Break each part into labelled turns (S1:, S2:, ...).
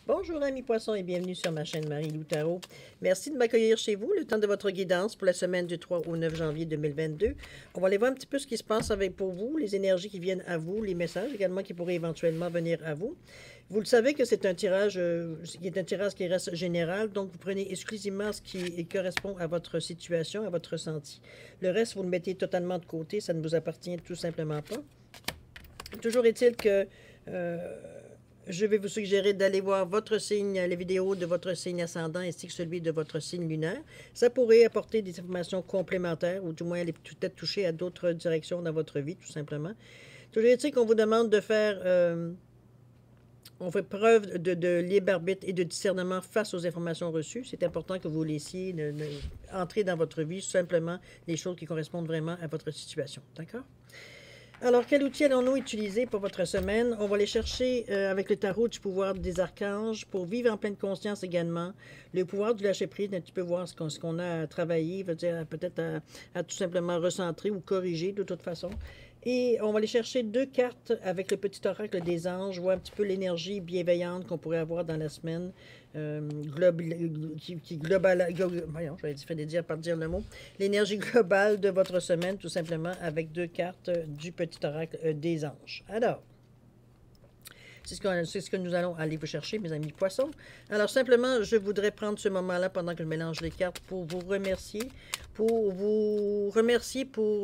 S1: Bonjour amis poissons et bienvenue sur ma chaîne Marie-Lou Tarot. Merci de m'accueillir chez vous, le temps de votre guidance pour la semaine du 3 au 9 janvier 2022. On va aller voir un petit peu ce qui se passe pour vous, les énergies qui viennent à vous, les messages également qui pourraient éventuellement venir à vous. Vous le savez que c'est un tirage qui reste général, donc vous prenez exclusivement ce qui correspond à votre situation, à votre ressenti. Le reste, vous le mettez totalement de côté, ça ne vous appartient tout simplement pas. Toujours est-il que je vais vous suggérer d'aller voir votre signe, les vidéos de votre signe ascendant ainsi que celui de votre signe lunaire. Ça pourrait apporter des informations complémentaires ou du moins aller peut-être toucher à d'autres directions dans votre vie, tout simplement. Toujours est-il qu'on vous demande de faire... on fait preuve de libre arbitre et de discernement face aux informations reçues. C'est important que vous laissiez entrer dans votre vie simplement les choses qui correspondent vraiment à votre situation. D'accord? Alors, quel outil allons-nous utiliser pour votre semaine? On va aller chercher avec le tarot du pouvoir des archanges pour vivre en pleine conscience également. Le pouvoir du lâcher-prise, un petit peu voir ce qu'on a à travailler, peut-être à tout simplement recentrer ou corriger de toute façon. Et on va aller chercher 2 cartes avec le petit oracle des anges, voir un petit peu l'énergie bienveillante qu'on pourrait avoir dans la semaine, voyons, j'avais fait des dire par dire le mot, l'énergie globale de votre semaine, tout simplement, avec 2 cartes du petit oracle des anges. Alors, c'est ce que nous allons aller vous chercher, mes amis poissons. Alors, simplement, je voudrais prendre ce moment-là pendant que je mélange les cartes pour vous remercier pour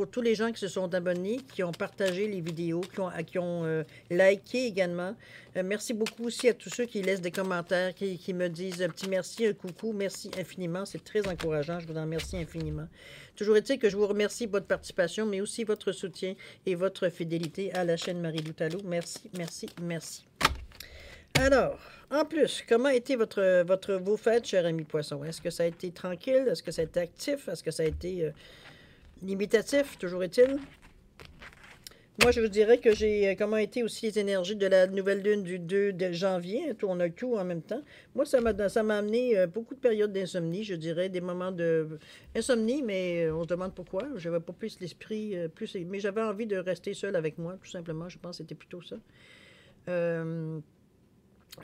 S1: tous les gens qui se sont abonnés, qui ont partagé les vidéos, qui ont liké également. Merci beaucoup aussi à tous ceux qui laissent des commentaires, qui me disent un petit merci, un coucou, merci infiniment. C'est très encourageant, je vous en remercie infiniment. Toujours est-il que je vous remercie de votre participation, mais aussi votre soutien et votre fidélité à la chaîne Marie-Lou Tarot. Merci, merci, merci. Alors, en plus, comment a été vos fêtes, chers amis poissons? Est-ce que ça a été tranquille? Est-ce que ça a été actif? Est-ce que ça a été limitatif? Toujours est-il? Moi, je vous dirais que j'ai comment été aussi les énergies de la nouvelle lune du 2 de janvier. On a tout en même temps. Moi, ça m'a amené beaucoup de périodes d'insomnie, je dirais, des moments d'insomnie, mais on se demande pourquoi. Je n'avais pas plus l'esprit, mais j'avais envie de rester seule avec moi, tout simplement. Je pense que c'était plutôt ça.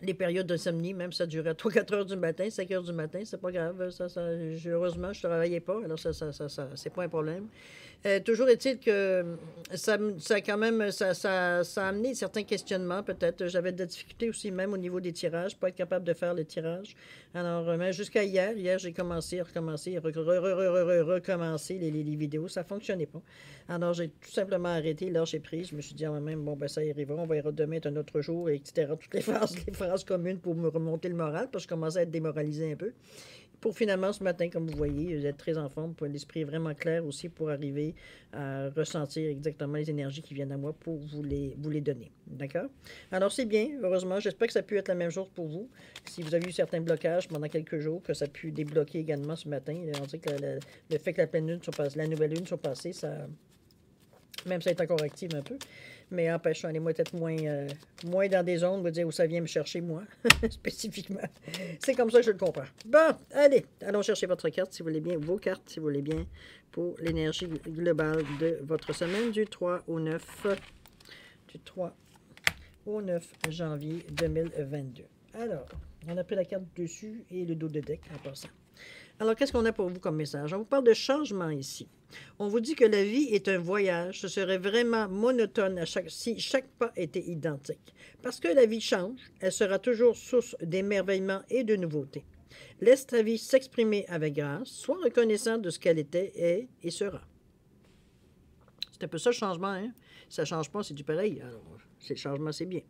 S1: Les périodes d'insomnie, même ça durait à 3-4 heures du matin, 5 heures du matin, c'est pas grave. Heureusement, je ne travaillais pas, alors c'est pas un problème. Toujours est-il que ça a amené certains questionnements, peut-être. J'avais de la difficulté aussi, même au niveau des tirages, pas être capable de faire le tirage. Alors, jusqu'à hier, j'ai recommencé les vidéos. Ça ne fonctionnait pas. Alors, j'ai tout simplement arrêté, lâché prise. Je me suis dit à moi-même, bon, ben ça y arrivera, on va y redemain un autre jour, etc. Toutes les phrases communes pour me remonter le moral, parce que je commençais à être démoralisé un peu. Pour finalement, ce matin, comme vous voyez, être très en forme, pour l'esprit vraiment clair aussi, pour arriver à ressentir exactement les énergies qui viennent à moi pour vous les donner. D'accord? Alors, c'est bien, heureusement. J'espère que ça a pu être la même chose pour vous. Si vous avez eu certains blocages pendant quelques jours, que ça a pu débloquer également ce matin. On dit que le fait que la pleine lune soit passée, la nouvelle lune soit passée, ça... Même ça est encore active un peu. Mais empêche, on est peut-être moins dans des zones, dire où ça vient me chercher, moi, spécifiquement. C'est comme ça que je le comprends. Bon, allez, allons chercher votre carte, si vous voulez bien, vos cartes, si vous voulez bien, pour l'énergie globale de votre semaine du 3 au 9 janvier 2022. Alors, on a pris la carte dessus et le dos de deck en passant. Alors, qu'est-ce qu'on a pour vous comme message? On vous parle de changement ici. On vous dit que la vie est un voyage. Ce serait vraiment monotone si chaque pas était identique. Parce que la vie change, elle sera toujours source d'émerveillement et de nouveautés. Laisse ta vie s'exprimer avec grâce. Sois reconnaissant de ce qu'elle était, est et sera. C'est un peu ça le changement, hein? Ça ne change pas, c'est du pareil. Alors, c'est le changement, c'est bien.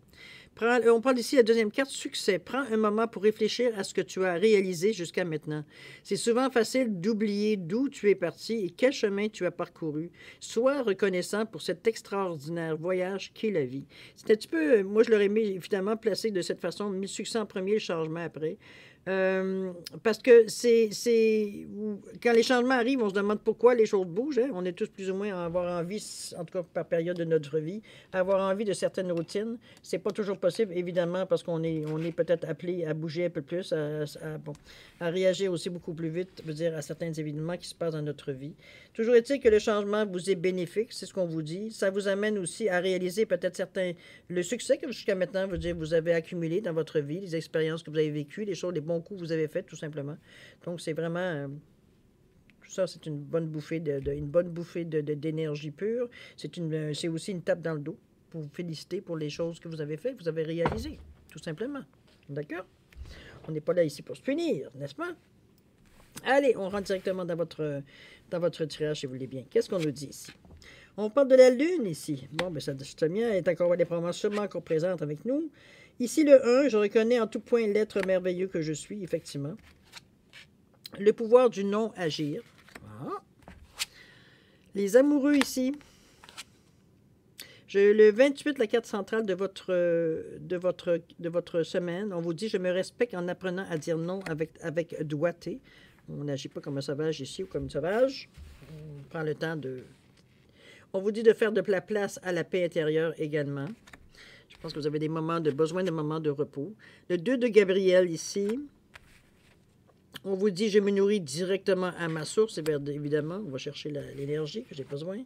S1: On parle ici de la deuxième carte, succès. Prends un moment pour réfléchir à ce que tu as réalisé jusqu'à maintenant. C'est souvent facile d'oublier d'où tu es parti et quel chemin tu as parcouru. Sois reconnaissant pour cet extraordinaire voyage qu'est la vie. C'est un petit peu, moi je l'aurais mis évidemment placé de cette façon, mis succès en premier, le changement après. Parce que quand les changements arrivent, on se demande pourquoi les choses bougent. Hein? On est tous plus ou moins à avoir envie, en tout cas par période de notre vie, à avoir envie de certaines routines. C'est pas toujours possible, évidemment, parce on est peut-être appelé à bouger un peu plus, bon, à réagir aussi beaucoup plus vite, je veux dire, à certains événements qui se passent dans notre vie. Toujours est-il que le changement vous est bénéfique, c'est ce qu'on vous dit. Ça vous amène aussi à réaliser peut-être le succès que jusqu'à maintenant, je veux dire, vous avez accumulé dans votre vie, les expériences que vous avez vécues, les choses, les bons coups que vous avez faits, tout simplement. Donc, c'est vraiment... tout ça, c'est une bonne bouffée d'énergie pure. C'est aussi une tape dans le dos pour vous féliciter pour les choses que vous avez faites, que vous avez réalisées, tout simplement. D'accord? On n'est pas là ici pour se punir, n'est-ce pas? Allez, on rentre directement dans votre tirage, si vous voulez bien. Qu'est-ce qu'on nous dit ici? On parle de la Lune ici. Bon, bien, ça est encore sûrement encore présente avec nous. Ici, le 1, je reconnais en tout point l'être merveilleux que je suis, effectivement. Le pouvoir du non-agir. Ah. Les amoureux ici. Le 28, la carte centrale de votre semaine, on vous dit « Je me respecte en apprenant à dire non avec doigté ». On n'agit pas comme un sauvage ici ou comme une sauvage. On prend le temps de... On vous dit de faire de la place à la paix intérieure également. Je pense que vous avez besoin de moments de repos. Le 2 de Gabriel ici. On vous dit « Je me nourris directement à ma source ». Évidemment, on va chercher l'énergie que j'ai besoin.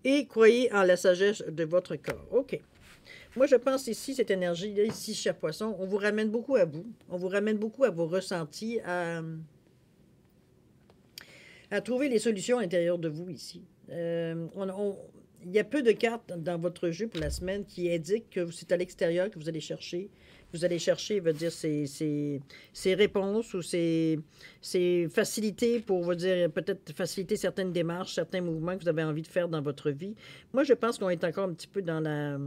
S1: Et croyez en la sagesse de votre corps. OK. Moi, je pense ici, cette énergie-là, ici, chez Poisson, on vous ramène beaucoup à vous. On vous ramène beaucoup à vos ressentis, à trouver les solutions à l'intérieur de vous ici. Il y a peu de cartes dans votre jeu pour la semaine qui indiquent que c'est à l'extérieur que vous allez chercher. Vous allez chercher, veut dire, ces réponses ou ces facilités pour, vous dire, peut-être faciliter certaines démarches, certains mouvements que vous avez envie de faire dans votre vie. Moi, je pense qu'on est encore un petit peu dans la...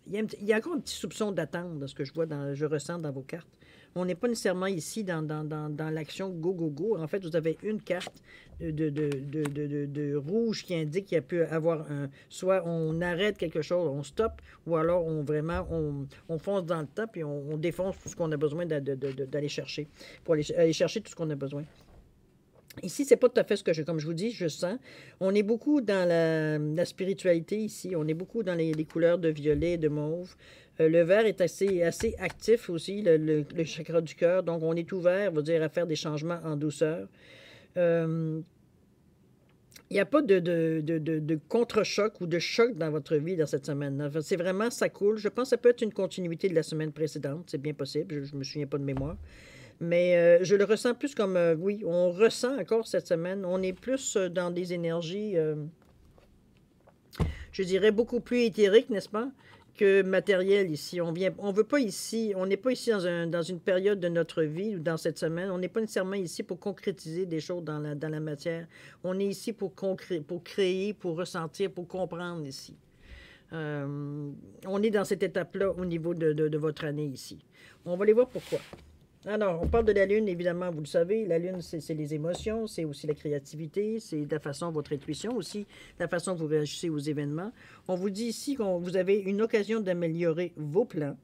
S1: Il y a encore un petit soupçon d'attente de ce que je ressens dans vos cartes. On n'est pas nécessairement ici dans l'action go, go, go. En fait, vous avez une carte de rouge qui indique qu'il y a pu avoir soit on arrête quelque chose, on stoppe, ou alors on fonce dans le tas et on défonce tout ce qu'on a besoin d'aller chercher, pour aller chercher tout ce qu'on a besoin. Ici, c'est pas tout à fait ce que comme je vous dis, je sens. On est beaucoup dans la spiritualité ici. On est beaucoup dans les couleurs de violet, de mauve. Le vert est assez actif aussi, le chakra du cœur. Donc, on est ouvert, veut dire, à faire des changements en douceur. Il n'y a pas de contre-choc ou de choc dans votre vie dans cette semaine. C'est vraiment, ça coule. Je pense que ça peut être une continuité de la semaine précédente. C'est bien possible. Je ne me souviens pas de mémoire. Mais je le ressens plus comme, oui, on ressent encore cette semaine. On est plus dans des énergies, je dirais, beaucoup plus éthériques, n'est-ce pas, que matérielles ici. On n'est pas ici dans une période de notre vie ou dans cette semaine. On n'est pas nécessairement ici pour concrétiser des choses dans la matière. On est ici pour créer, pour ressentir, pour comprendre ici. On est dans cette étape-là au niveau de votre année ici. On va aller voir pourquoi. Alors, on parle de la Lune, évidemment, vous le savez. La Lune, c'est les émotions, c'est aussi la créativité, c'est la façon, votre intuition aussi, la façon dont vous réagissez aux événements. On vous dit ici que vous avez une occasion d'améliorer vos plans.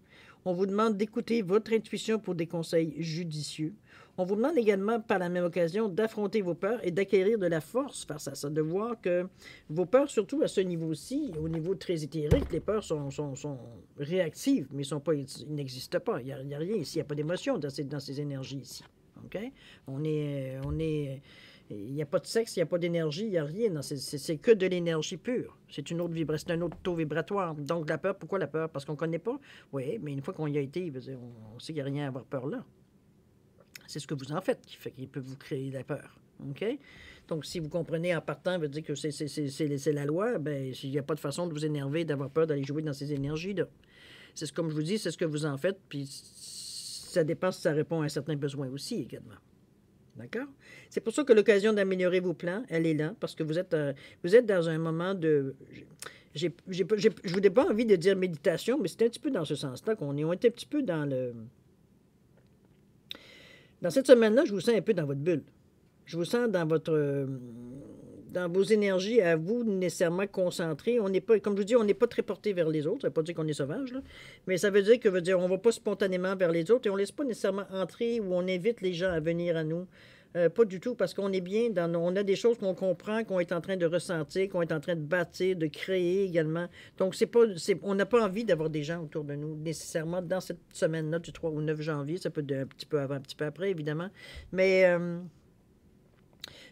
S1: On vous demande d'écouter votre intuition pour des conseils judicieux. On vous demande également, par la même occasion, d'affronter vos peurs et d'acquérir de la force face à ça, de voir que vos peurs, surtout à ce niveau-ci, au niveau très éthérique, les peurs sont réactives, mais ils n'existent pas. Il n'y a rien ici, il n'y a pas d'émotion dans ces énergies ici. OK? Il n'y a pas de sexe, il n'y a pas d'énergie, il n'y a rien. C'est que de l'énergie pure. C'est un autre taux vibratoire. Donc, la peur, pourquoi la peur? Parce qu'on ne connaît pas? Oui, mais une fois qu'on y a été, on sait qu'il n'y a rien à avoir peur là. C'est ce que vous en faites qui peut vous créer la peur. OK? Donc, si vous comprenez en partant, veut dire que c'est la loi, bien, il n'y a pas de façon de vous énerver, d'avoir peur d'aller jouer dans ces énergies-là. Comme je vous dis, c'est ce que vous en faites, puis ça dépend si ça répond à un certain besoin aussi également. D'accord? C'est pour ça que l'occasion d'améliorer vos plans, elle est là, parce que vous êtes dans un moment de... Je vous ai pas envie de dire méditation, mais c'est un petit peu dans ce sens-là qu'on est. On est un petit peu dans le... Dans cette semaine-là, je vous sens un peu dans votre bulle. Je vous sens dans vos énergies à vous nécessairement concentrées. On n'est pas, comme je vous dis, on n'est pas très porté vers les autres. Ça ne veut pas dire qu'on est sauvage, là. Mais ça veut dire on ne va pas spontanément vers les autres et on ne laisse pas nécessairement entrer ou on invite les gens à venir à nous Pas du tout, parce qu'on est bien on a des choses qu'on comprend, qu'on est en train de ressentir, qu'on est en train de bâtir, de créer également. Donc, on n'a pas envie d'avoir des gens autour de nous, nécessairement dans cette semaine-là du 3 au 9 janvier. Ça peut être un petit peu avant, un petit peu après, évidemment. Mais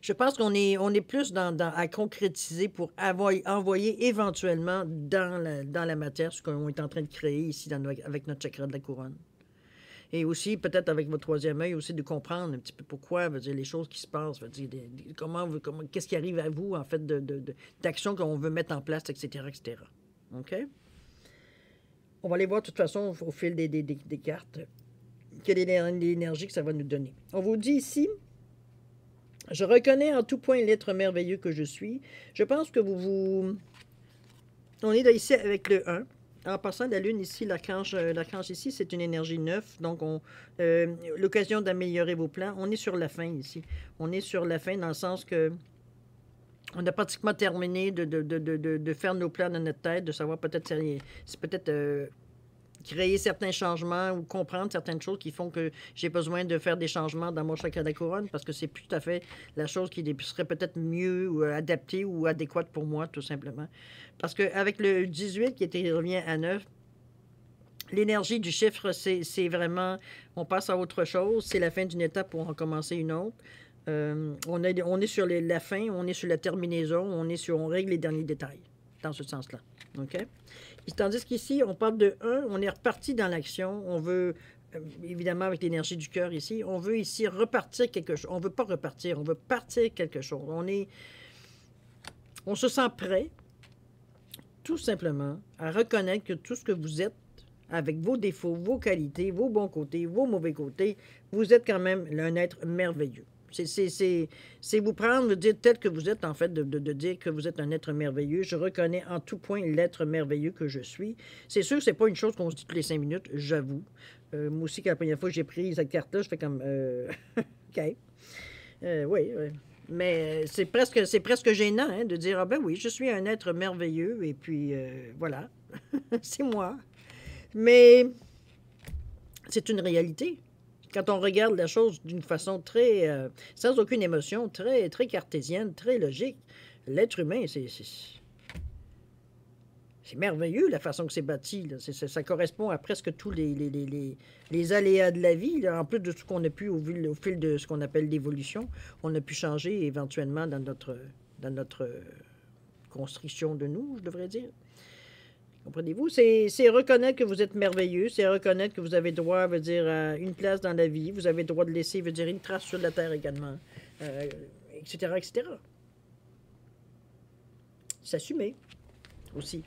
S1: je pense qu'on est plus à concrétiser pour envoyer éventuellement dans la matière ce qu'on est en train de créer ici avec notre chakra de la couronne. Et aussi, peut-être avec votre troisième œil, aussi de comprendre un petit peu pourquoi, veut dire, les choses qui se passent, veut dire, qu'est-ce qui arrive à vous, en fait, d'actions qu'on veut mettre en place, etc., etc. OK? On va aller voir, de toute façon, au fil des cartes, quelle est l'énergie que ça va nous donner. On vous dit ici, je reconnais en tout point l'être merveilleux que je suis. Je pense que on est là ici avec le 1. En passant, la lune ici, l'archange ici, c'est une énergie neuve. Donc, l'occasion d'améliorer vos plans. On est sur la fin ici. On est sur la fin dans le sens que on a pratiquement terminé de faire nos plans dans notre tête, de savoir peut-être créer certains changements ou comprendre certaines choses qui font que j'ai besoin de faire des changements dans mon chakra de la couronne parce que c'est plus tout à fait la chose qui serait peut-être mieux ou adaptée ou adéquate pour moi, tout simplement. Parce qu'avec le 18 qui revient à 9, l'énergie du chiffre, c'est vraiment, on passe à autre chose, c'est la fin d'une étape pour en commencer une autre. On est sur la fin, on est sur la terminaison, on règle les derniers détails, dans ce sens-là. OK? Tandis qu'ici, on parle de 1, on est reparti dans l'action, on veut, évidemment avec l'énergie du cœur ici, on veut ici repartir quelque chose. On ne veut pas repartir, on veut partir quelque chose. On se sent prêt, tout simplement, à reconnaître que tout ce que vous êtes, avec vos défauts, vos qualités, vos bons côtés, vos mauvais côtés, vous êtes quand même un être merveilleux. C'est vous prendre, vous dire tel que vous êtes, en fait, de dire que vous êtes un être merveilleux. Je reconnais en tout point l'être merveilleux que je suis. C'est sûr que ce n'est pas une chose qu'on se dit toutes les 5 minutes, j'avoue. Moi aussi, quand la première fois que j'ai pris cette carte-là, je fais comme OK. Oui. Mais c'est presque gênant hein, de dire ah ben oui, je suis un être merveilleux et puis voilà, c'est moi. Mais c'est une réalité. Quand on regarde la chose d'une façon très, sans aucune émotion, très, très cartésienne, très logique, l'être humain, c'est merveilleux la façon que c'est bâti. Là. Ça correspond à presque tous les aléas de la vie. Là. En plus de ce qu'on a pu, au fil de ce qu'on appelle l'évolution, on a pu changer éventuellement dans notre construction de nous, je devrais dire. Comprenez-vous? C'est reconnaître que vous êtes merveilleux, c'est reconnaître que vous avez droit, veut dire, à une place dans la vie, vous avez droit de laisser, veut dire, une trace sur la terre également, etc., etc. S'assumer aussi.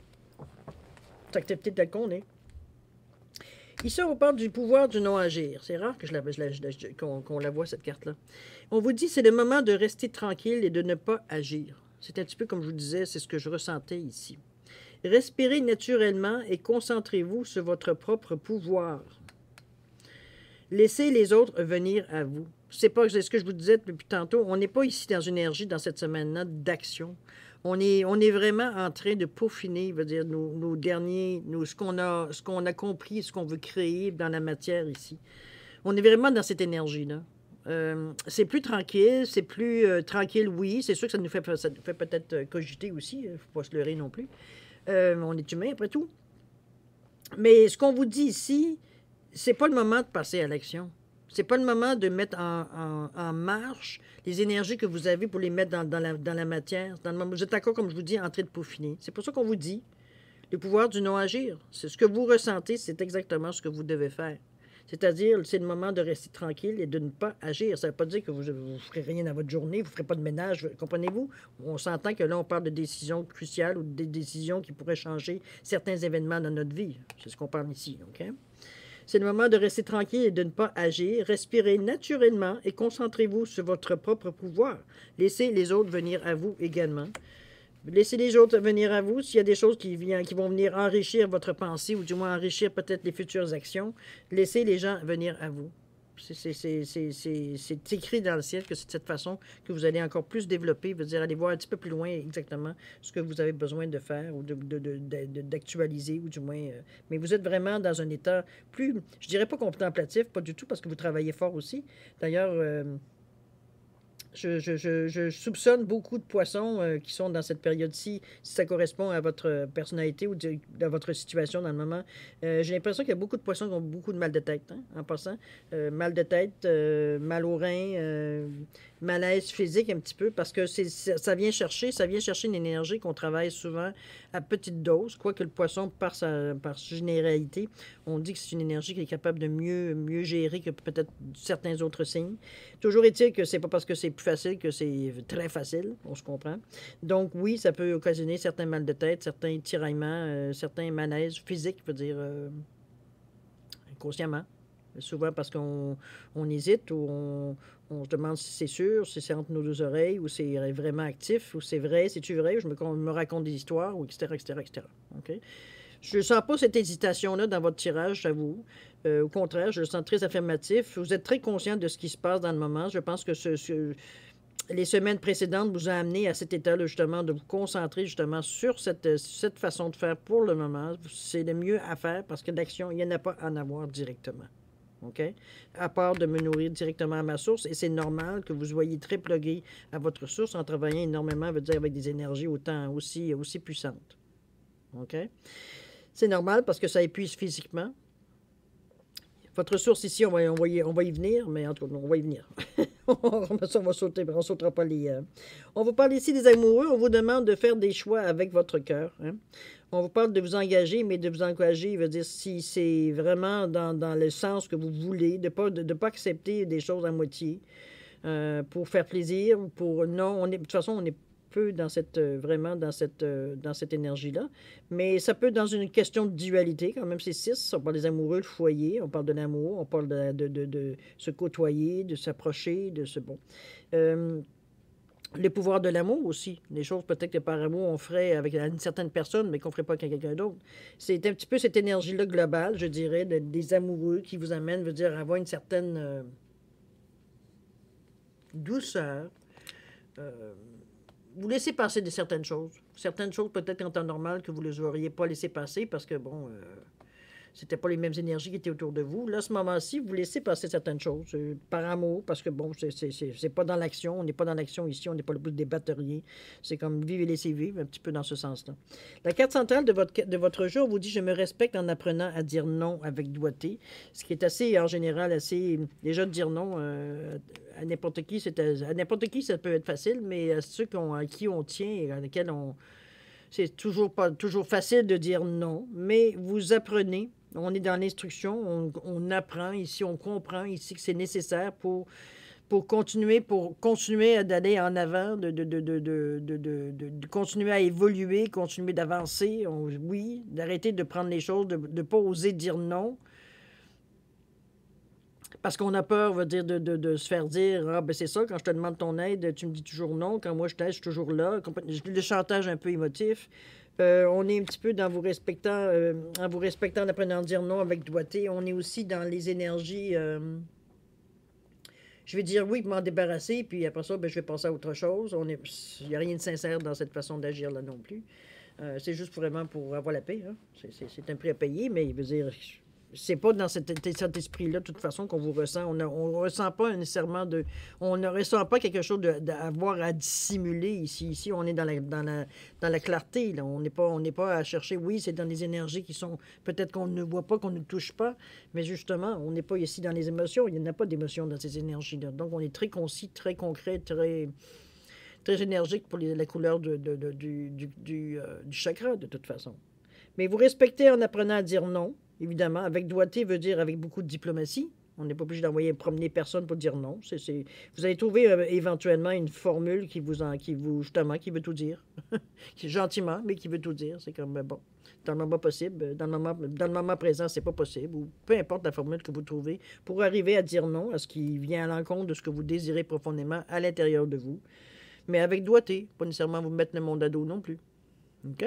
S1: S'accepter tel qu'on est. Ici, on parle du pouvoir du non-agir. C'est rare que qu'on la voit, cette carte-là. On vous dit c'est le moment de rester tranquille et de ne pas agir. C'est un petit peu comme je vous disais, c'est ce que je ressentais ici. Respirez naturellement et concentrez-vous sur votre propre pouvoir. Laissez les autres venir à vous. C'est ce que je vous disais depuis tantôt. On n'est pas ici dans une énergie, dans cette semaine-là, d'action. On est vraiment en train de peaufiner, veut dire, nos derniers, ce qu'on a compris, ce qu'on veut créer dans la matière ici. On est vraiment dans cette énergie-là. C'est plus tranquille, tranquille, oui. C'est sûr que ça nous fait peut-être cogiter aussi. Il ne faut pas se leurrer non plus. On est humain, après tout. Mais ce qu'on vous dit ici, c'est pas le moment de passer à l'action. C'est pas le moment de mettre en marche les énergies que vous avez pour les mettre dans la matière. Vous êtes encore, comme je vous dis, en train de peaufiner. C'est pour ça qu'on vous dit le pouvoir du non-agir. C'est ce que vous ressentez, c'est exactement ce que vous devez faire. C'est-à-dire, c'est le moment de rester tranquille et de ne pas agir. Ça ne veut pas dire que vous ne ferez rien dans votre journée, vous ne ferez pas de ménage, comprenez-vous? On s'entend que là, on parle de décisions cruciales ou des décisions qui pourraient changer certains événements dans notre vie. C'est ce qu'on parle ici, OK? C'est le moment de rester tranquille et de ne pas agir. Respirez naturellement et concentrez-vous sur votre propre pouvoir. Laissez les autres venir à vous également. Laissez les autres venir à vous. S'il y a des choses qui vont venir enrichir votre pensée ou du moins enrichir peut-être les futures actions, laissez les gens venir à vous. C'est écrit dans le ciel que c'est de cette façon que vous allez encore plus développer, veut dire aller voir un petit peu plus loin exactement ce que vous avez besoin de faire ou d'actualiser ou du moins... mais vous êtes vraiment dans un état plus, je dirais pas contemplatif, pas du tout parce que vous travaillez fort aussi. D'ailleurs... Je soupçonne beaucoup de poissons qui sont dans cette période-ci, si ça correspond à votre personnalité ou à votre situation dans le moment. J'ai l'impression qu'il y a beaucoup de poissons qui ont beaucoup de mal de tête, hein, en passant. Mal de tête, mal au rein, malaise physique un petit peu, parce que ça vient chercher une énergie qu'on travaille souvent à petite dose, quoique le poisson, par généralité, on dit que c'est une énergie qui est capable de mieux gérer que peut-être certains autres signes. Toujours est-il que c'est pas parce que c'est plus facile que c'est très facile, on se comprend. Donc oui, ça peut occasionner certains mal de tête, certains tiraillements, certains malaises physiques, je veux dire, inconsciemment. Souvent parce qu'on hésite ou on se demande si c'est sûr, si c'est entre nos deux oreilles, ou c'est vraiment actif, ou c'est vrai, c'est-tu vrai, je me raconte des histoires, ou etc., etc., etc. OK? Je ne sens pas cette hésitation-là dans votre tirage, j'avoue. Au contraire, je le sens très affirmatif. Vous êtes très conscient de ce qui se passe dans le moment. Je pense que les semaines précédentes vous ont amené à cet état-là, justement, de vous concentrer justement sur cette façon de faire pour le moment. C'est le mieux à faire parce que l'action, il n'y en a pas à en avoir directement. OK? À part de me nourrir directement à ma source, et c'est normal que vous soyez très plugué à votre source en travaillant énormément, veut dire avec des énergies aussi puissantes. OK? C'est normal parce que ça épuise physiquement. Votre source ici, on va y venir, mais en tout cas, on va y venir. On va sauter, on ne sautera pas les... On vous parle ici des amoureux, on vous demande de faire des choix avec votre cœur. Hein? On vous parle de vous engager, mais de vous engager veut dire si c'est vraiment dans le sens que vous voulez, de pas accepter des choses à moitié pour faire plaisir, non, de toute façon, on est peu dans vraiment dans cette énergie-là. Mais ça peut être dans une question de dualité, quand même, c'est 6. On parle des amoureux, le foyer, on parle de l'amour, on parle de se côtoyer, de s'approcher, de ce bon. Les pouvoirs de l'amour aussi. Les choses peut-être que par amour, on ferait avec une certaine personne, mais qu'on ne ferait pas avec quelqu'un d'autre. C'est un petit peu cette énergie-là globale, je dirais, des amoureux qui vous amène, veut dire, à avoir une certaine douceur. Vous laissez passer certaines choses. Certaines choses, peut-être en temps normal, que vous ne les auriez pas laissé passer parce que, bon, c'était pas les mêmes énergies qui étaient autour de vous. Là, à ce moment-ci, vous laissez passer certaines choses par amour, parce que, bon, c'est pas dans l'action. On n'est pas dans l'action ici. On n'est pas le bout des batteriers. C'est comme vivre et laisser vivre, un petit peu dans ce sens-là. La carte centrale de votre jeu, on vous dit « Je me respecte en apprenant à dire non avec doigté », ce qui est assez, en général, assez... Déjà, de dire non à n'importe qui, à n'importe qui, ça peut être facile, mais à ceux à qui on tient et à lesquels on... C'est toujours pas toujours facile de dire non, mais vous apprenez. On est dans l'instruction, on apprend ici, on comprend ici que c'est nécessaire pour continuer d'aller en avant, de continuer à évoluer, continuer d'avancer. Oui, d'arrêter de prendre les choses, de ne pas oser dire non. Parce qu'on a peur, veut dire, de se faire dire « Ah, ben c'est ça, quand je te demande ton aide, tu me dis toujours non. Quand moi je t'aide, je suis toujours là. » Le chantage un peu émotif. On est un petit peu dans en vous respectant, en apprenant à dire non avec doigté. On est aussi dans les énergies... je vais dire oui pour m'en débarrasser, puis après ça, ben, je vais passer à autre chose. Il n'y a rien de sincère dans cette façon d'agir là non plus. C'est juste vraiment pour avoir la paix. Hein. C'est un prix à payer, mais il veut dire... C'est pas dans cet esprit-là, de toute façon, qu'on vous ressent. On ne ressent pas nécessairement on ne ressent pas quelque chose d'avoir à dissimuler ici. Ici, on est dans la clarté. Là. On n'est pas à chercher. Oui, c'est dans les énergies qui sont... Peut-être qu'on ne voit pas, qu'on ne touche pas, mais justement, on n'est pas ici dans les émotions. Il n'y en a pas d'émotions dans ces énergies-là. Donc, on est très concis, très concret, très énergique pour la couleur du chakra, de toute façon. Mais vous respectez en apprenant à dire non. Évidemment, avec doigté veut dire avec beaucoup de diplomatie. On n'est pas obligé d'envoyer promener personne pour dire non. Vous allez trouver éventuellement une formule qui veut tout dire. Gentiment, mais qui veut tout dire. C'est comme, bon, dans le moment possible, dans le moment présent, c'est pas possible. Ou peu importe la formule que vous trouvez pour arriver à dire non à ce qui vient à l'encontre de ce que vous désirez profondément à l'intérieur de vous. Mais avec doigté, pas nécessairement vous mettre le monde à dos non plus. OK?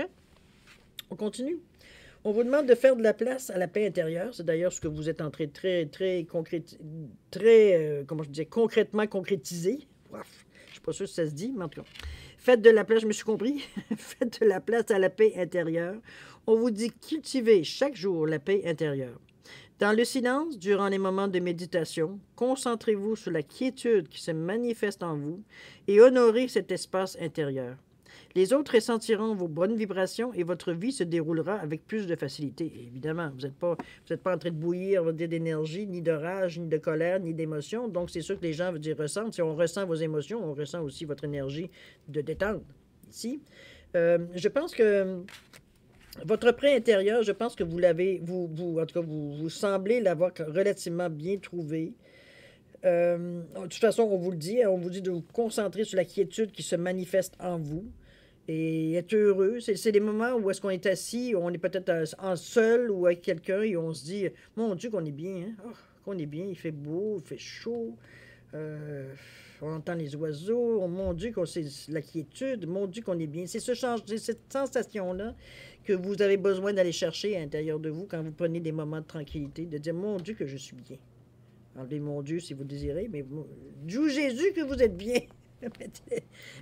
S1: On continue. On vous demande de faire de la place à la paix intérieure. C'est d'ailleurs ce que vous êtes en train de concrètement concrétiser. Ouf, je ne suis pas sûr si ça se dit, mais en tout cas. Faites de la place, je me suis compris. Faites de la place à la paix intérieure. On vous dit cultiver chaque jour la paix intérieure. Dans le silence, durant les moments de méditation, concentrez-vous sur la quiétude qui se manifeste en vous et honorez cet espace intérieur. Les autres ressentiront vos bonnes vibrations et votre vie se déroulera avec plus de facilité. Et évidemment, vous n'êtes pas en train de bouillir d'énergie, ni de rage, ni de colère, ni d'émotion. Donc, c'est sûr que les gens ressentent. Si on ressent vos émotions, on ressent aussi votre énergie de détente. Ici, je pense que votre prêt intérieur, je pense que vous l'avez, en tout cas, vous semblez l'avoir relativement bien trouvé. De toute façon, on vous le dit, on vous dit de vous concentrer sur la quiétude qui se manifeste en vous et être heureux. C'est des moments où est-ce qu'on est assis, on est peut-être en seul ou avec quelqu'un et on se dit, mon Dieu, qu'on est bien, hein? Oh, qu'on est bien, il fait beau, il fait chaud, on entend les oiseaux, oh, mon Dieu, c'est la quiétude, mon Dieu, qu'on est bien. C'est cette sensation-là que vous avez besoin d'aller chercher à l'intérieur de vous quand vous prenez des moments de tranquillité, de dire, mon Dieu, que je suis bien. Enlevez mon Dieu si vous désirez, mais Dieu Jésus que vous êtes bien.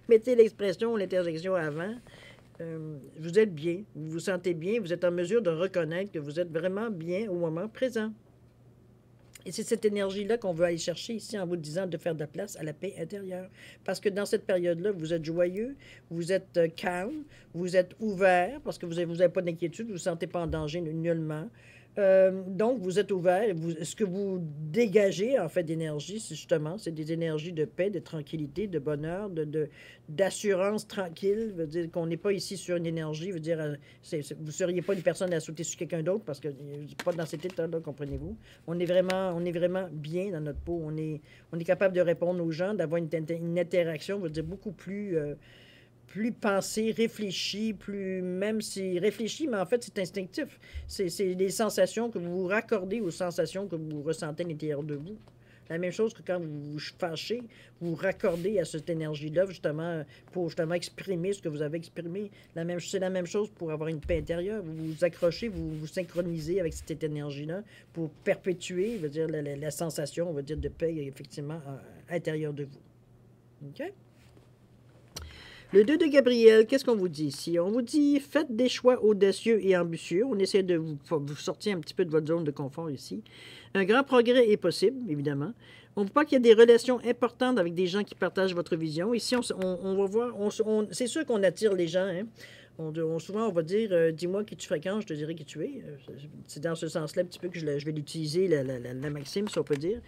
S1: mettez l'expression, l'interjection avant. Vous êtes bien, vous vous sentez bien, vous êtes en mesure de reconnaître que vous êtes vraiment bien au moment présent. Et c'est cette énergie-là qu'on veut aller chercher ici en vous disant de faire de la place à la paix intérieure. Parce que dans cette période-là, vous êtes joyeux, vous êtes calme, vous êtes ouvert, parce que vous n'avez pas d'inquiétude, vous ne vous sentez pas en danger nullement. Donc, vous êtes ouvert. Ce que vous dégagez, en fait, d'énergie, c'est des énergies de paix, de tranquillité, de bonheur, d'assurance tranquille. Veut dire qu'on n'est pas ici sur une énergie. Veut dire, vous ne seriez pas une personne à sauter sur quelqu'un d'autre parce que pas dans cet état-là, comprenez-vous. On est vraiment bien dans notre peau. On est capable de répondre aux gens, d'avoir une interaction, veut dire, beaucoup plus pensé, réfléchi, même si réfléchi, mais en fait, c'est instinctif. C'est des sensations que vous vous raccordez aux sensations que vous ressentez à l'intérieur de vous. La même chose que quand vous vous fâchez, vous vous raccordez à cette énergie-là, justement, pour justement exprimer ce que vous avez exprimé. C'est la même chose pour avoir une paix intérieure. Vous vous accrochez, vous vous synchronisez avec cette énergie-là pour perpétuer, veut dire, la sensation, on va dire, de paix, effectivement, à l'intérieur de vous. OK? Le 2 de Gabriel, qu'est-ce qu'on vous dit ici? On vous dit, faites des choix audacieux et ambitieux. On essaie de vous sortir un petit peu de votre zone de confort ici. Un grand progrès est possible, évidemment. On ne voit pas qu'il y a des relations importantes avec des gens qui partagent votre vision. Ici, on va voir, c'est sûr qu'on attire les gens, hein? Souvent, on va dire, dis-moi qui tu fréquentes, je te dirai qui tu es. C'est dans ce sens-là un petit peu que je vais l'utiliser, la maxime, si on peut dire.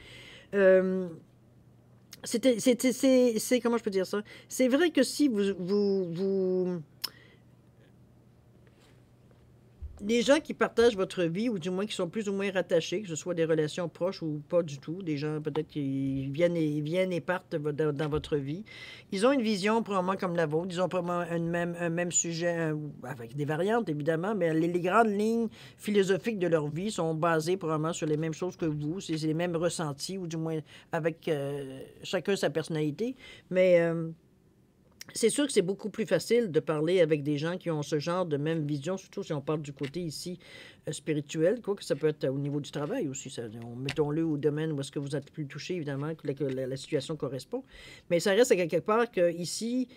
S1: Comment je peux dire ça? C'est vrai que si les gens qui partagent votre vie, ou du moins qui sont plus ou moins rattachés, que ce soit des relations proches ou pas du tout, des gens peut-être qui viennent et partent dans votre vie, ils ont une vision probablement comme la vôtre, ils ont probablement un même sujet, avec des variantes évidemment, mais les grandes lignes philosophiques de leur vie sont basées probablement sur les mêmes choses que vous, c'est les mêmes ressentis, ou du moins avec chacun sa personnalité, mais... c'est sûr que c'est beaucoup plus facile de parler avec des gens qui ont ce genre de même vision, surtout si on parle du côté ici spirituel, quoi que ça peut être au niveau du travail aussi. Mettons-le au domaine où est-ce que vous êtes plus touché, évidemment, que la situation correspond. Mais ça reste à quelque part que ici,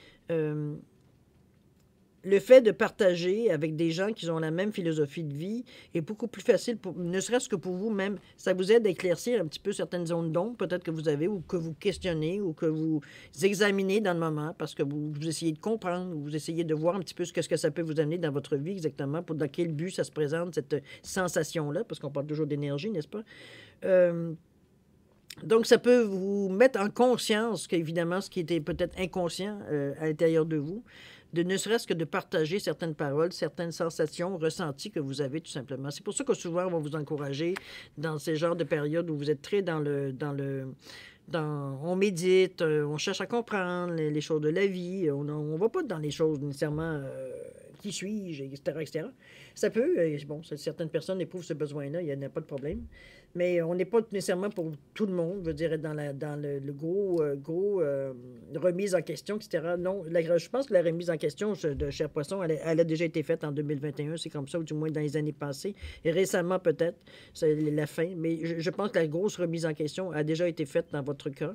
S1: le fait de partager avec des gens qui ont la même philosophie de vie est beaucoup plus facile, ne serait-ce que pour vous-même. Ça vous aide à éclaircir un petit peu certaines zones d'ombre, peut-être que vous avez, ou que vous questionnez, ou que vous examinez dans le moment, parce que vous essayez de comprendre, vous essayez de voir un petit peu ce que ça peut vous amener dans votre vie exactement, dans quel but ça se présente, cette sensation-là, parce qu'on parle toujours d'énergie, n'est-ce pas? Donc, ça peut vous mettre en conscience qu'évidemment, ce qui était peut-être inconscient à l'intérieur de vous, ne serait-ce que de partager certaines paroles, certaines sensations, ressenties que vous avez tout simplement. C'est pour ça que souvent, on va vous encourager dans ces genres de périodes où vous êtes très on médite, on cherche à comprendre les choses de la vie, on ne va pas dans les choses nécessairement qui suis-je, etc., etc. Ça peut, certaines personnes éprouvent ce besoin-là, il n'y a pas de problème, mais on n'est pas nécessairement pour tout le monde, je veux dire, dans le gros remise en question, etc. Non, je pense que la remise en question de Cher Poisson, elle a déjà été faite en 2021, c'est comme ça, ou du moins dans les années passées, et récemment peut-être, c'est la fin, mais je pense que la grosse remise en question a déjà été faite dans votre cas.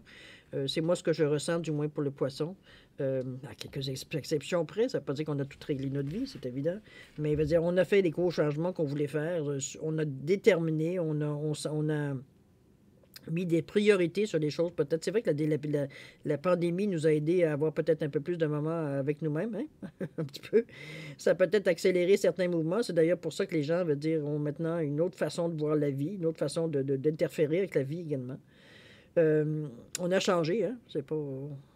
S1: C'est moi ce que je ressens, du moins pour le poisson. À quelques exceptions près, ça ne veut pas dire qu'on a tout réglé notre vie, c'est évident. Mais il veut dire, on a fait les gros changements qu'on voulait faire. On a déterminé, on a mis des priorités sur les choses. Peut-être, c'est vrai que la pandémie nous a aidés à avoir peut-être un peu plus de moments avec nous-mêmes, hein? Un petit peu. Ça a peut-être accéléré certains mouvements. C'est d'ailleurs pour ça que les gens, veut dire, ont maintenant une autre façon de voir la vie, une autre façon d'interférer avec la vie également. On a changé, hein? C'est pas...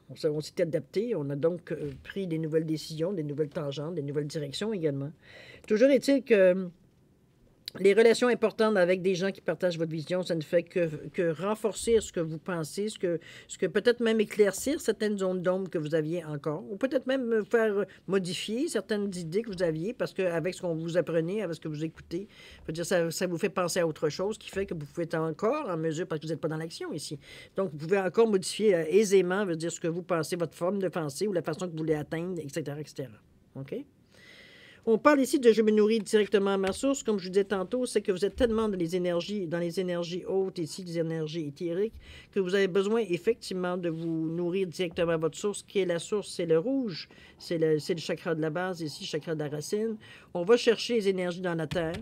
S1: On s'est adapté, on a donc pris des nouvelles décisions, des nouvelles tangentes, des nouvelles directions également. Toujours est-il que les relations importantes avec des gens qui partagent votre vision, ça ne fait que renforcer ce que vous pensez, ce que peut-être même éclaircir certaines zones d'ombre que vous aviez encore, ou peut-être même faire modifier certaines idées que vous aviez, parce qu'avec ce qu'on vous apprenez, avec ce que vous écoutez, dire, ça vous fait penser à autre chose, qui fait que vous pouvez être encore en mesure, parce que vous n'êtes pas dans l'action ici. Donc, vous pouvez encore modifier aisément, veut dire ce que vous pensez, votre forme de pensée, ou la façon que vous voulez atteindre, etc., etc. OK? On parle ici de je me nourris directement à ma source. Comme je vous disais tantôt, c'est que vous êtes tellement dans les énergies hautes, ici, les énergies éthériques, que vous avez besoin effectivement de vous nourrir directement à votre source. Qui est la source? C'est le rouge. C'est le chakra de la base, ici, le chakra de la racine. On va chercher les énergies dans la terre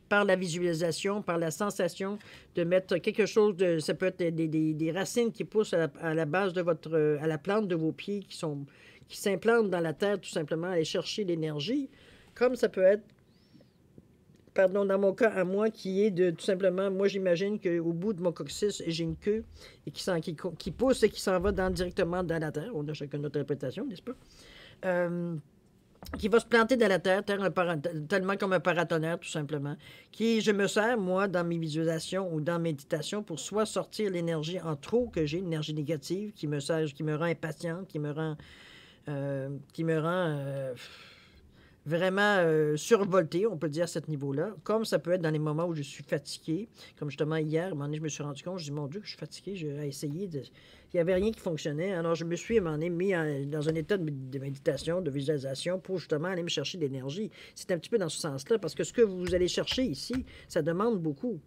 S1: par la visualisation, par la sensation de mettre quelque chose de... Ça peut être des racines qui poussent à la base de votre... à la plante de vos pieds qui s'implantent dans la terre, tout simplement, aller chercher l'énergie, comme ça peut être, pardon, dans mon cas à moi, qui est de, tout simplement, moi j'imagine qu'au bout de mon coccyx, j'ai une queue et qui pousse et qui s'en va directement dans la terre. On a chacun notre interprétation, n'est-ce pas? Qui va se planter dans la terre, tellement comme un paratonnerre, tout simplement, qui, je me sers, moi, dans mes visualisations ou dans méditation, pour soit sortir l'énergie en trop que j'ai, l'énergie négative, qui me rend impatiente, qui me rend vraiment survolté, on peut dire, à ce niveau-là. Comme ça peut être dans les moments où je suis fatigué. Comme justement hier, à un moment donné, je me suis rendu compte, je dis, mon Dieu, que je suis fatigué, j'ai essayé de... Il n'y avait rien qui fonctionnait. Alors, je me suis, à un moment donné, mis dans un état de méditation, de visualisation, pour justement aller me chercher de l'énergie. C'est un petit peu dans ce sens-là, parce que ce que vous allez chercher ici, ça demande beaucoup.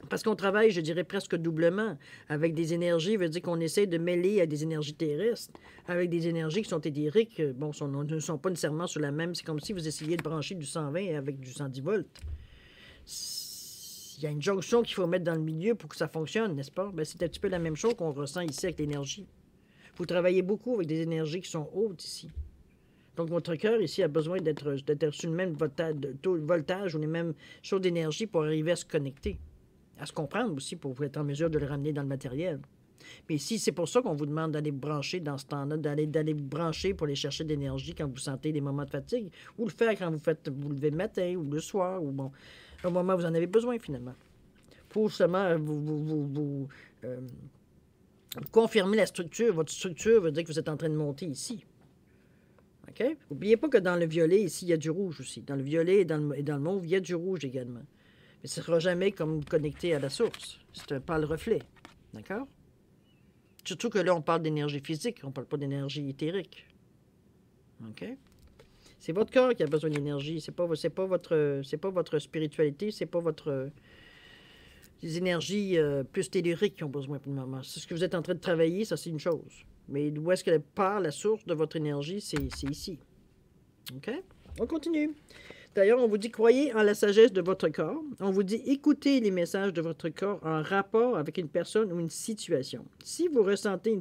S1: Parce qu'on travaille, je dirais, presque doublement avec des énergies, veut dire qu'on essaie de mêler à des énergies terrestres, avec des énergies qui sont éthériques, bon, ne sont pas nécessairement sur la même. C'est comme si vous essayiez de brancher du 120 avec du 110 volts. Il y a une jonction qu'il faut mettre dans le milieu pour que ça fonctionne, n'est-ce pas? Ben, c'est un petit peu la même chose qu'on ressent ici avec l'énergie. Vous travaillez beaucoup avec des énergies qui sont hautes ici. Donc, votre cœur ici a besoin d'être sur le même voltage ou les mêmes choses d'énergie pour arriver à se connecter. À se comprendre aussi pour être en mesure de le ramener dans le matériel. Mais ici, c'est pour ça qu'on vous demande d'aller vous brancher dans ce temps-là, d'aller vous brancher pour aller chercher de l'énergie quand vous sentez des moments de fatigue, ou le faire quand vous levez le matin ou le soir, ou bon, au moment où vous en avez besoin finalement. Pour justement vous confirmer la structure. Votre structure veut dire que vous êtes en train de monter ici. OK? N'oubliez pas que dans le violet, ici, il y a du rouge aussi. Dans le violet et dans le mauve, il y a du rouge également. Mais ce ne sera jamais comme connecté à la source. C'est pas le reflet. D'accord? Surtout que là, on parle d'énergie physique, on ne parle pas d'énergie éthérique. OK? C'est votre corps qui a besoin d'énergie. C'est pas votre spiritualité, c'est pas votre... les énergies plus telluriques qui ont besoin pour le moment. C'est ce que vous êtes en train de travailler, ça, c'est une chose. Mais d'où est-ce qu'elle part, la source de votre énergie, c'est ici. OK? On continue. D'ailleurs, on vous dit croyez en la sagesse de votre corps. On vous dit écoutez les messages de votre corps en rapport avec une personne ou une situation. Si vous ressentez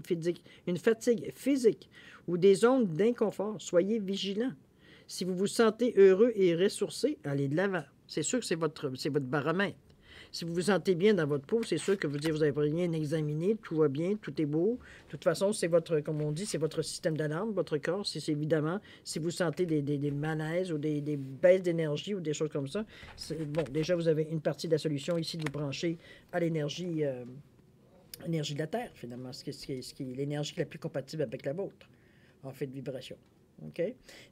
S1: une fatigue physique ou des ondes d'inconfort, soyez vigilants. Si vous vous sentez heureux et ressourcé, allez de l'avant. C'est sûr que c'est votre baromètre. Si vous vous sentez bien dans votre peau, c'est sûr que vous n'avez rien examiné, tout va bien, tout est beau. De toute façon, c'est votre, comme on dit, c'est votre système d'alarme, votre corps. C'est évidemment, si vous sentez des malaises ou des baisses d'énergie ou des choses comme ça, bon, déjà, vous avez une partie de la solution ici de vous brancher à l'énergie de la Terre, finalement, ce qui est l'énergie la plus compatible avec la vôtre, en fait, de vibration. OK?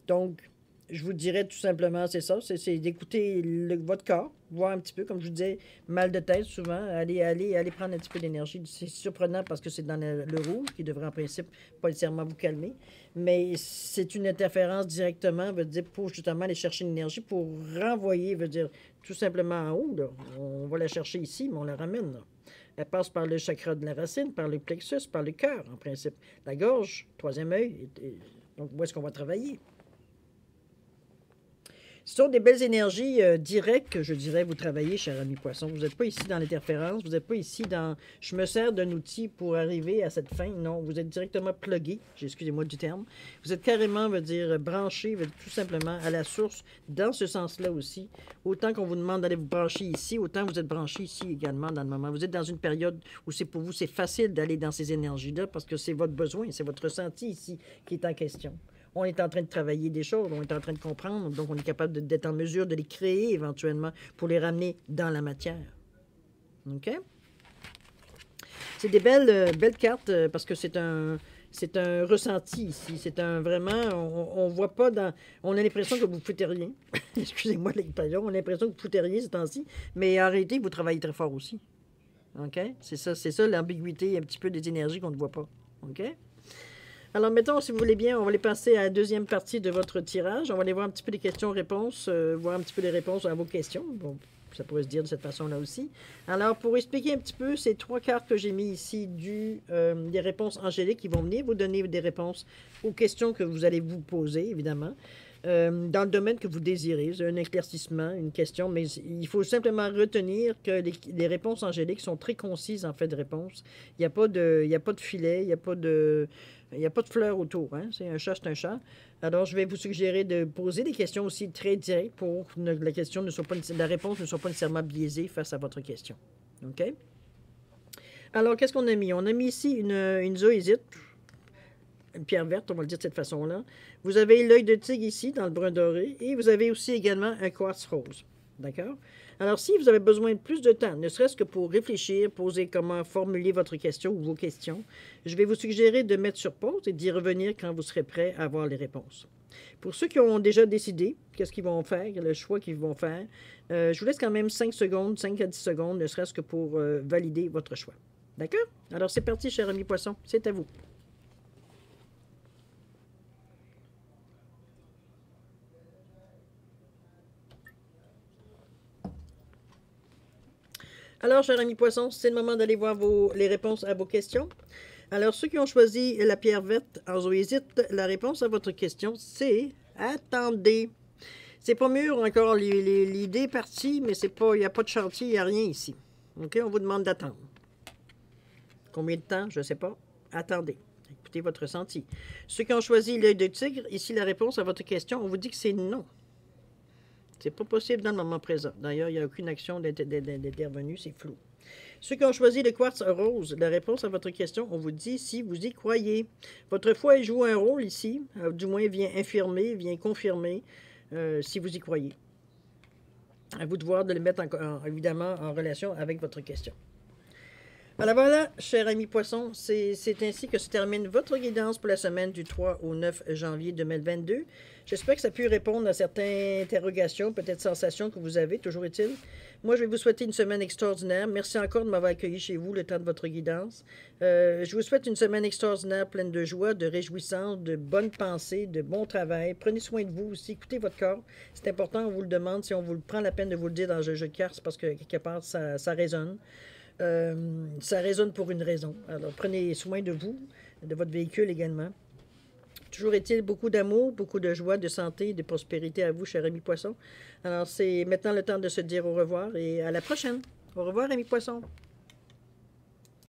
S1: Donc, je vous dirais tout simplement, c'est ça, c'est d'écouter votre corps, voir un petit peu, comme je vous disais, mal de tête souvent, allez prendre un petit peu d'énergie. C'est surprenant parce que c'est dans le rouge qui devrait en principe pas nécessairement vous calmer, mais c'est une interférence directement, veut dire, pour justement aller chercher l'énergie, pour renvoyer, veut dire, tout simplement en haut, là. On va la chercher ici, mais on la ramène, là. Elle passe par le chakra de la racine, par le plexus, par le cœur, en principe. La gorge, troisième œil, donc où est-ce qu'on va travailler? Ce sont des belles énergies directes que je dirais vous travaillez, cher ami poisson. Vous n'êtes pas ici dans l'interférence, vous n'êtes pas ici dans je me sers d'un outil pour arriver à cette fin. Non, vous êtes directement plugué, excusez-moi du terme. Vous êtes carrément, veut dire, branché, veut dire, tout simplement à la source, dans ce sens-là aussi. Autant qu'on vous demande d'aller vous brancher ici, autant vous êtes branché ici également dans le moment. Vous êtes dans une période où c'est pour vous, c'est facile d'aller dans ces énergies-là parce que c'est votre besoin, c'est votre ressenti ici qui est en question. On est en train de travailler des choses, on est en train de comprendre, donc on est capable d'être en mesure de les créer éventuellement pour les ramener dans la matière. OK? C'est des belles cartes parce que c'est un ressenti ici. C'est un vraiment, on voit pas dans... On a l'impression que vous ne foutez rien. Excusez-moi l'expression, on a l'impression que vous ne foutez rien ce temps-ci, mais en réalité, vous travaillez très fort aussi. OK? C'est ça l'ambiguïté un petit peu des énergies qu'on ne voit pas. OK? Alors, mettons, si vous voulez bien, on va aller passer à la deuxième partie de votre tirage. On va aller voir un petit peu les questions-réponses, voir un petit peu les réponses à vos questions. Bon, ça pourrait se dire de cette façon-là aussi. Alors, pour expliquer un petit peu ces 3 cartes que j'ai mis ici, des réponses angéliques qui vont venir vous donner des réponses aux questions que vous allez vous poser, évidemment. Dans le domaine que vous désirez, un éclaircissement, une question, mais il faut simplement retenir que les réponses angéliques sont très concises en fait de réponse. Il n'y a pas de filet, il n'y a pas de fleurs autour. Hein? C'est un chat, c'est un chat. Alors, je vais vous suggérer de poser des questions aussi très directes pour que la réponse ne soit pas nécessairement biaisée face à votre question. OK? Alors, qu'est-ce qu'on a mis? On a mis ici une zoésite, une pierre verte, on va le dire de cette façon-là. Vous avez l'œil de tigre ici, dans le brun doré, et vous avez aussi également un quartz rose. D'accord? Alors, si vous avez besoin de plus de temps, ne serait-ce que pour réfléchir, poser comment formuler votre question ou vos questions, je vais vous suggérer de mettre sur pause et d'y revenir quand vous serez prêt à avoir les réponses. Pour ceux qui ont déjà décidé qu'est-ce qu'ils vont faire, le choix qu'ils vont faire, je vous laisse quand même 5 secondes, 5 à 10 secondes, ne serait-ce que pour valider votre choix. D'accord? Alors, c'est parti, cher ami poisson, c'est à vous. Alors, cher ami poisson, c'est le moment d'aller voir les réponses à vos questions. Alors, ceux qui ont choisi la pierre verte en zoésite, la réponse à votre question, c'est « Attendez ». C'est pas mûr encore, l'idée est partie, mais il n'y a pas de chantier, il n'y a rien ici. OK? On vous demande d'attendre. Combien de temps? Je ne sais pas. Attendez. Écoutez votre ressenti. Ceux qui ont choisi l'œil de tigre, ici, la réponse à votre question, on vous dit que c'est non. C'est pas possible dans le moment présent. D'ailleurs, il n'y a aucune action d'intervenue, c'est flou. Ceux qui ont choisi le quartz rose, la réponse à votre question, on vous dit si vous y croyez. Votre foi joue un rôle ici, du moins vient infirmer, vient confirmer, si vous y croyez. À vous de voir de le mettre évidemment en relation avec votre question. Alors voilà, cher ami poisson, c'est ainsi que se termine votre guidance pour la semaine du 3 au 9 janvier 2022. J'espère que ça a pu répondre à certaines interrogations, peut-être sensations que vous avez, toujours est-il. Moi, je vais vous souhaiter une semaine extraordinaire. Merci encore de m'avoir accueilli chez vous le temps de votre guidance. Je vous souhaite une semaine extraordinaire, pleine de joie, de réjouissance, de bonnes pensées, de bon travail. Prenez soin de vous aussi, écoutez votre corps. C'est important, on vous le demande. Si on vous prend la peine de vous le dire dans le jeu de cartes, c'est parce que quelque part, ça résonne. Ça résonne pour une raison. Alors, prenez soin de vous, de votre véhicule également. Toujours est-il beaucoup d'amour, beaucoup de joie, de santé, de prospérité à vous, cher ami poisson. Alors, c'est maintenant le temps de se dire au revoir et à la prochaine. Au revoir, ami poisson.